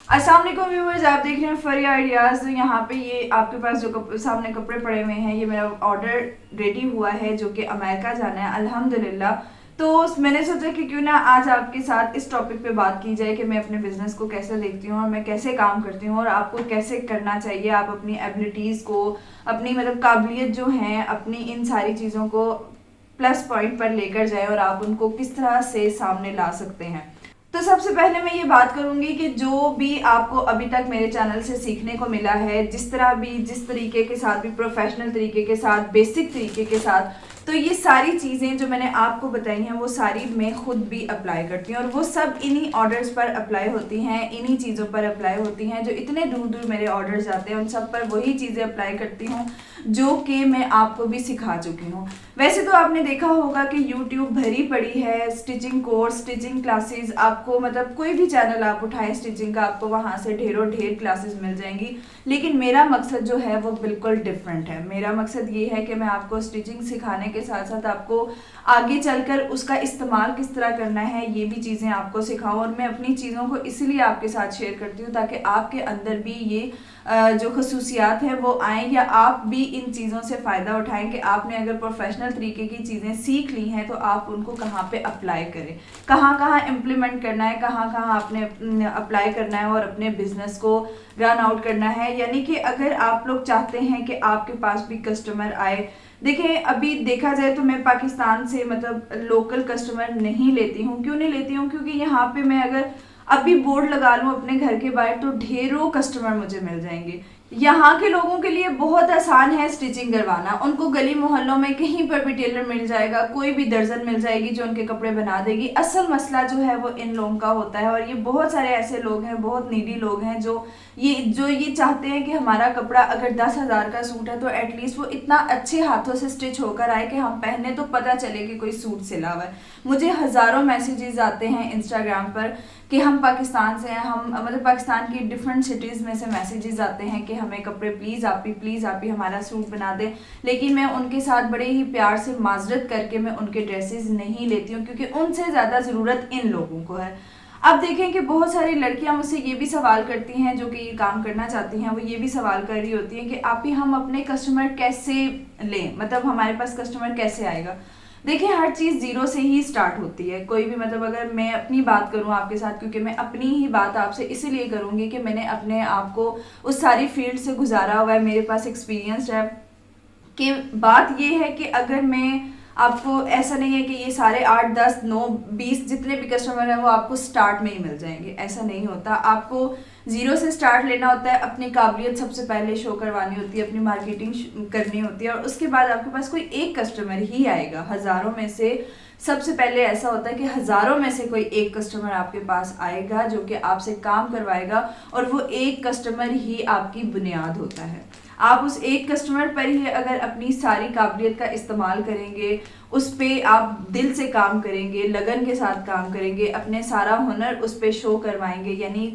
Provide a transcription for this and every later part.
अस्सलाम वालेकुम व्यूअर्स, आप देख रहे हैं फरिया आइडियाज़। तो यहाँ पे ये आपके पास जो सामने कपड़े पड़े हुए हैं, ये मेरा ऑर्डर रेडी हुआ है जो कि अमेरिका जाना है अल्हम्दुलिल्लाह। तो मैंने सोचा कि क्यों ना आज आपके साथ इस टॉपिक पे बात की जाए कि मैं अपने बिजनेस को कैसे देखती हूँ और मैं कैसे काम करती हूँ और आपको कैसे करना चाहिए। आप अपनी एबिलिटीज़ को, अपनी मतलब काबिलियत जो है, अपनी इन सारी चीज़ों को प्लस पॉइंट पर लेकर जाए और आप उनको किस तरह से सामने ला सकते हैं। तो सबसे पहले मैं ये बात करूंगी कि जो भी आपको अभी तक मेरे चैनल से सीखने को मिला है, जिस तरीके के साथ भी, प्रोफेशनल तरीके के साथ, बेसिक तरीके के साथ, तो ये सारी चीज़ें जो मैंने आपको बताई हैं वो सारी मैं खुद भी अप्लाई करती हूँ और वो सब इन्हीं ऑर्डर्स पर अप्लाई होती हैं, इन्हीं चीज़ों पर अप्लाई होती हैं। जो इतने दूर दूर मेरे ऑर्डर्स जाते हैं उन सब पर वही चीज़ें अप्लाई करती हूँ जो कि मैं आपको भी सिखा चुकी हूँ। वैसे तो आपने देखा होगा कि YouTube भरी पड़ी है स्टिचिंग कोर्स, स्टिचिंग क्लासेस। आपको मतलब कोई भी चैनल आप उठाएं स्टिचिंग का, आपको वहाँ से ढेरों ढेर क्लासेस मिल जाएंगी। लेकिन मेरा मकसद जो है वो बिल्कुल डिफरेंट है। मेरा मकसद ये है कि मैं आपको स्टिचिंग सिखाने के साथ साथ आपको आगे चलकर उसका इस्तेमाल किस तरह करना है ये भी चीज़ें आपको सिखाऊं। और मैं अपनी चीज़ों को इसलिए आपके साथ शेयर करती हूँ ताकि आपके अंदर भी ये जो खसूसियात हैं वो आएँ, या आप भी इन चीज़ों से फ़ायदा उठाएं कि आपने अगर प्रोफेशनल तरीके की चीज़ें सीख ली हैं तो आप उनको कहाँ पे अप्लाई करें, कहाँ कहाँ इम्प्लीमेंट करना है, कहाँ कहाँ आपने अप्लाई करना है और अपने बिजनेस को रन आउट करना है। यानी कि अगर आप लोग चाहते हैं कि आपके पास भी कस्टमर आए, देखें अभी देखा जाए तो मैं पाकिस्तान से मतलब लोकल कस्टमर नहीं लेती हूँ। क्यों नहीं लेती हूँ? क्योंकि यहाँ पे मैं अगर अभी बोर्ड लगा लूँ अपने घर के बाहर तो ढेरों कस्टमर मुझे मिल जाएंगे। यहाँ के लोगों के लिए बहुत आसान है स्टिचिंग करवाना। उनको गली मोहल्लों में कहीं पर भी टेलर मिल जाएगा, कोई भी दर्जन मिल जाएगी जो उनके कपड़े बना देगी। असल मसला जो है वो इन लोगों का होता है, और ये बहुत सारे ऐसे लोग हैं, बहुत नीडी लोग हैं जो ये चाहते हैं कि हमारा कपड़ा अगर 10,000 का सूट है तो एटलीस्ट वो इतना अच्छे हाथों से स्टिच होकर आए कि हम पहने तो पता चले कि कोई सूट सिला हुआ है। मुझे हज़ारों मैसेजेस आते हैं इंस्टाग्राम पर कि हम पाकिस्तान से हैं, हम मतलब पाकिस्तान की डिफरेंट सिटीज़ में से मैसेजेस आते हैं कि हमें कपड़े प्लीज़ आप ही हमारा सूट बना दें। लेकिन मैं उनके साथ बड़े ही प्यार से माजरत करके मैं उनके ड्रेसेस नहीं लेती हूँ, क्योंकि उनसे ज़्यादा ज़रूरत इन लोगों को है। अब देखें कि बहुत सारी लड़कियां मुझसे ये भी सवाल करती हैं, जो कि ये काम करना चाहती हैं, वो ये भी सवाल कर रही होती हैं कि आप ही हम अपने कस्टमर कैसे लें, मतलब हमारे पास कस्टमर कैसे आएगा। देखिए हर चीज़ जीरो से ही स्टार्ट होती है। कोई भी मतलब अगर मैं अपनी बात करूं आपके साथ, क्योंकि मैं अपनी ही बात आपसे इसीलिए करूंगी कि मैंने अपने आप को उस सारी फील्ड से गुजारा हुआ है, मेरे पास एक्सपीरियंस है। कि बात ये है कि अगर मैं आपको, ऐसा नहीं है कि ये सारे 8, 10, 9, 20 जितने भी कस्टमर हैं वो आपको स्टार्ट में ही मिल जाएंगे, ऐसा नहीं होता। आपको जीरो से स्टार्ट लेना होता है, अपनी काबिलियत सबसे पहले शो करवानी होती है, अपनी मार्केटिंग करनी होती है, और उसके बाद आपके पास कोई एक कस्टमर ही आएगा हज़ारों में से। सबसे पहले ऐसा होता है कि हज़ारों में से कोई एक कस्टमर आपके पास आएगा जो कि आपसे काम करवाएगा, और वो एक कस्टमर ही आपकी बुनियाद होता है। आप उस एक कस्टमर पर ही अगर अपनी सारी काबिलियत का इस्तेमाल करेंगे, उस पर आप दिल से काम करेंगे, लगन के साथ काम करेंगे, अपने सारा हुनर उस पर शो करवाएंगे। यानी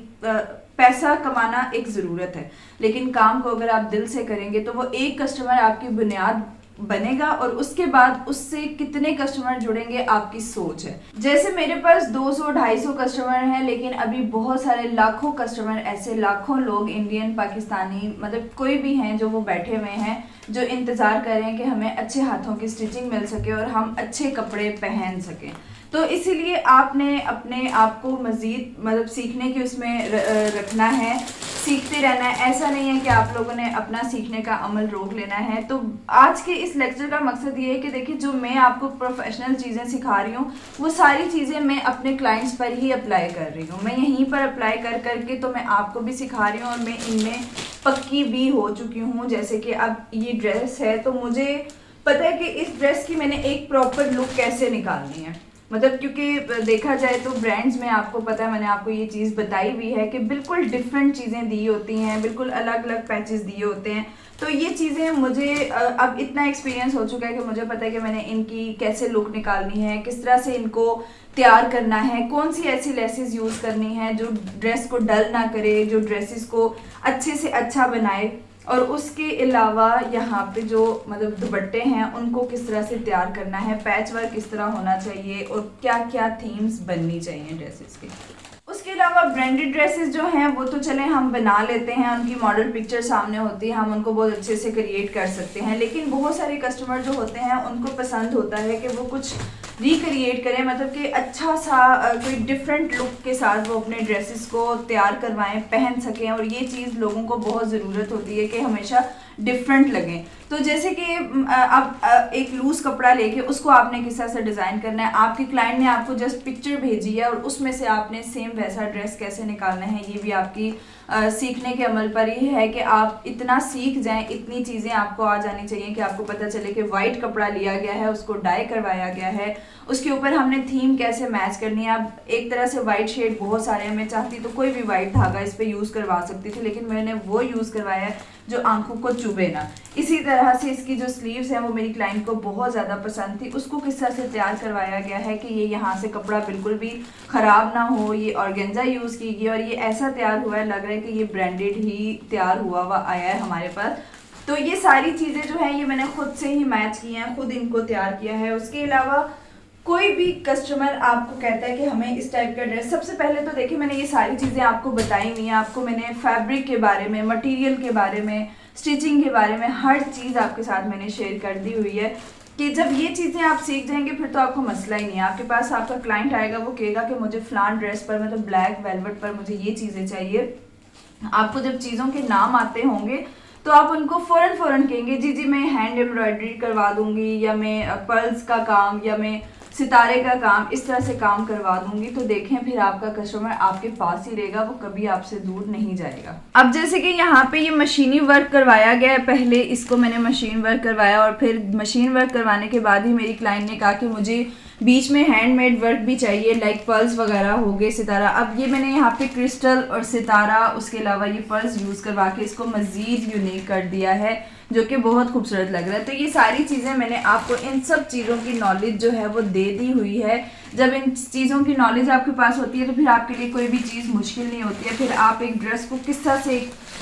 पैसा कमाना एक ज़रूरत है, लेकिन काम को अगर आप दिल से करेंगे तो वो एक कस्टमर आपकी बुनियाद बनेगा, और उसके बाद उससे कितने कस्टमर जुड़ेंगे आपकी सोच है। जैसे मेरे पास 200-250 कस्टमर हैं, लेकिन अभी बहुत सारे लाखों कस्टमर, ऐसे लाखों लोग इंडियन, पाकिस्तानी, मतलब कोई भी हैं जो वो बैठे हुए हैं, जो इंतज़ार कर रहे हैं कि हमें अच्छे हाथों की स्टिचिंग मिल सके और हम अच्छे कपड़े पहन सकें। तो इसीलिए आपने अपने आप को मज़ीद मतलब सीखने की उसमें रखना है, सीखते रहना है। ऐसा नहीं है कि आप लोगों ने अपना सीखने का अमल रोक लेना है। तो आज के इस लेक्चर का मकसद ये है कि देखिए जो मैं आपको प्रोफेशनल चीज़ें सिखा रही हूँ वो सारी चीज़ें मैं अपने क्लाइंट्स पर ही अप्लाई कर रही हूँ। मैं यहीं पर अप्लाई कर करके तो मैं आपको भी सिखा रही हूँ, और मैं इनमें पक्की भी हो चुकी हूँ। जैसे कि अब ये ड्रेस है तो मुझे पता है कि इस ड्रेस की मैंने एक प्रॉपर लुक कैसे निकालनी है। मतलब क्योंकि देखा जाए तो ब्रांड्स में आपको पता है, मैंने आपको ये चीज़ बताई भी है कि बिल्कुल डिफरेंट चीज़ें दी होती हैं, बिल्कुल अलग अलग पैचेस दिए होते हैं। तो ये चीज़ें मुझे अब इतना एक्सपीरियंस हो चुका है कि मुझे पता है कि मैंने इनकी कैसे लुक निकालनी है, किस तरह से इनको तैयार करना है, कौन सी ऐसी लेसेस यूज़ करनी है जो ड्रेस को डल ना करे, जो ड्रेसेस को अच्छे से अच्छा बनाए। और उसके अलावा यहाँ पे जो मतलब दुपट्टे हैं उनको किस तरह से तैयार करना है, पैच वर्क किस तरह होना चाहिए, और क्या क्या थीम्स बननी चाहिए ड्रेसेस के। उसके अलावा ब्रांडेड ड्रेसेस जो हैं वो तो चले हम बना लेते हैं, उनकी मॉडल पिक्चर सामने होती है, हम उनको बहुत अच्छे से क्रिएट कर सकते हैं, लेकिन बहुत सारे कस्टमर जो होते हैं उनको पसंद होता है कि वो कुछ रिक्रिएट करें, मतलब कि अच्छा सा कोई डिफरेंट लुक के साथ वो अपने ड्रेसेस को तैयार करवाएं, पहन सकें। और ये चीज़ लोगों को बहुत ज़रूरत होती है कि हमेशा डिफरेंट लगें। तो जैसे कि अब एक लूज कपड़ा लेके उसको आपने किस तरह से डिज़ाइन करना है, आपके क्लाइंट ने आपको जस्ट पिक्चर भेजी है और उसमें से आपने सेम वैसा ड्रेस कैसे निकालना है, ये भी आपकी सीखने के अमल पर ही है कि आप इतना सीख जाएं, इतनी चीज़ें आपको आ जानी चाहिए कि आपको पता चले कि वाइट कपड़ा लिया गया है, उसको डाई करवाया गया है, उसके ऊपर हमने थीम कैसे मैच करनी है। अब एक तरह से वाइट शेड बहुत सारे हैं, मैं चाहती तो कोई भी वाइट धागा इस पर यूज़ करवा सकती थी, लेकिन मैंने वो यूज़ करवाया है जो आंखों को चुभे ना। इसी तरह से इसकी जो स्लीव्स हैं वो मेरी क्लाइंट को बहुत ज़्यादा पसंद थी, उसको किस तरह से तैयार करवाया गया है कि ये यहाँ से कपड़ा बिल्कुल भी ख़राब ना हो, ये ऑर्गेन्जा यूज़ की गई और ये ऐसा तैयार हुआ है, लग रहा है कि ये ब्रांडेड ही तैयार हुआ आया है हमारे पास। तो ये सारी चीज़ें जो हैं ये मैंने खुद से ही मैच की हैं, खुद इनको तैयार किया है। उसके अलावा कोई भी कस्टमर आपको कहता है कि हमें इस टाइप का ड्रेस, सबसे पहले तो देखिए मैंने ये सारी चीज़ें आपको बताई हुई हैं, आपको मैंने फैब्रिक के बारे में, मटेरियल के बारे में, स्टिचिंग के बारे में हर चीज़ आपके साथ मैंने शेयर कर दी हुई है कि जब ये चीज़ें आप सीख जाएंगे फिर तो आपको मसला ही नहीं है। आपके पास आपका क्लाइंट आएगा, वो कहेगा कि मुझे फ़लान ड्रेस पर, मतलब ब्लैक वेलवेट पर मुझे ये चीज़ें चाहिए। आपको जब चीज़ों के नाम आते होंगे तो आप उनको फ़ौरन कहेंगे जी जी मैं हैंड एम्ब्रॉयडरी करवा दूंगी, या मैं पर्ल्स का काम, या मैं सितारे का काम, इस तरह से काम करवा दूंगी। तो देखें फिर आपका कस्टमर आपके पास ही रहेगा, वो कभी आपसे दूर नहीं जाएगा। अब जैसे कि यहाँ पे ये मशीनी वर्क करवाया गया है, पहले इसको मैंने मशीन वर्क करवाया और फिर मशीन वर्क करवाने के बाद ही मेरी क्लाइंट ने कहा कि मुझे बीच में हैंडमेड वर्क भी चाहिए, लाइक पर्ल्स वगैरह हो गए, सितारा। अब ये मैंने यहाँ पे क्रिस्टल और सितारा, उसके अलावा ये पर्ल्स यूज़ करवा के इसको मज़ीद यूनिक कर दिया है, जो कि बहुत खूबसूरत लग रहा है। तो ये सारी चीज़ें मैंने आपको इन सब चीज़ों की नॉलेज जो है वो दे दी हुई है। जब इन चीज़ों की नॉलेज आपके पास होती है तो फिर आपके लिए कोई भी चीज़ मुश्किल नहीं होती है। फिर आप एक ड्रेस को किस तरह से,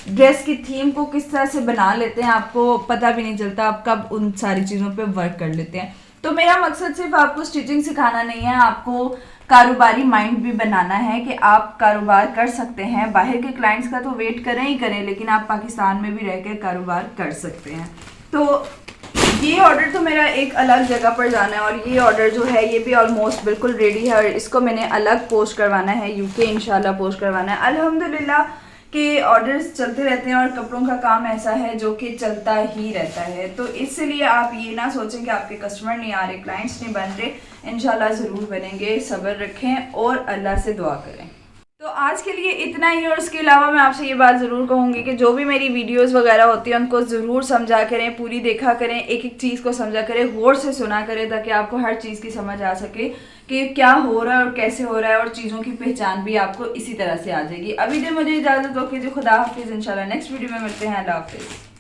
ड्रेस की थीम को किस तरह से बना लेते हैं, आपको पता भी नहीं चलता आप कब उन सारी चीज़ों पर वर्क कर लेते हैं। तो मेरा मकसद सिर्फ आपको स्टिचिंग सिखाना नहीं है, आपको कारोबारी माइंड भी बनाना है कि आप कारोबार कर सकते हैं। बाहर के क्लाइंट्स का तो वेट करें ही करें, लेकिन आप पाकिस्तान में भी रहकर कारोबार कर सकते हैं। तो ये ऑर्डर तो मेरा एक अलग जगह पर जाना है और ये ऑर्डर जो है ये भी ऑलमोस्ट बिल्कुल रेडी है और इसको मैंने अलग पोस्ट करवाना है, यूके इंशाल्लाह पोस्ट करवाना है। अल्हम्दुलिल्लाह के ऑर्डर्स चलते रहते हैं और कपड़ों का काम ऐसा है जो कि चलता ही रहता है। तो इसलिए आप ये ना सोचें कि आपके कस्टमर नहीं आ रहे, क्लाइंट्स नहीं बन रहे, इंशाल्लाह ज़रूर बनेंगे। सब्र रखें और अल्लाह से दुआ करें। तो आज के लिए इतना ही। और उसके अलावा मैं आपसे ये बात ज़रूर कहूँगी कि जो भी मेरी वीडियोस वगैरह होती हैं उनको ज़रूर समझा करें, पूरी देखा करें, एक एक चीज़ को समझा करें, गौर से सुना करें, ताकि आपको हर चीज़ की समझ आ सके कि क्या हो रहा है और कैसे हो रहा है, और चीज़ों की पहचान भी आपको इसी तरह से आ जाएगी। अभी दे मुझे इजाज़त दो कि जो खुदा हाफिज़, इंशाल्लाह नेक्स्ट वीडियो में मिलते हैं। अल्लाह हाफिज़।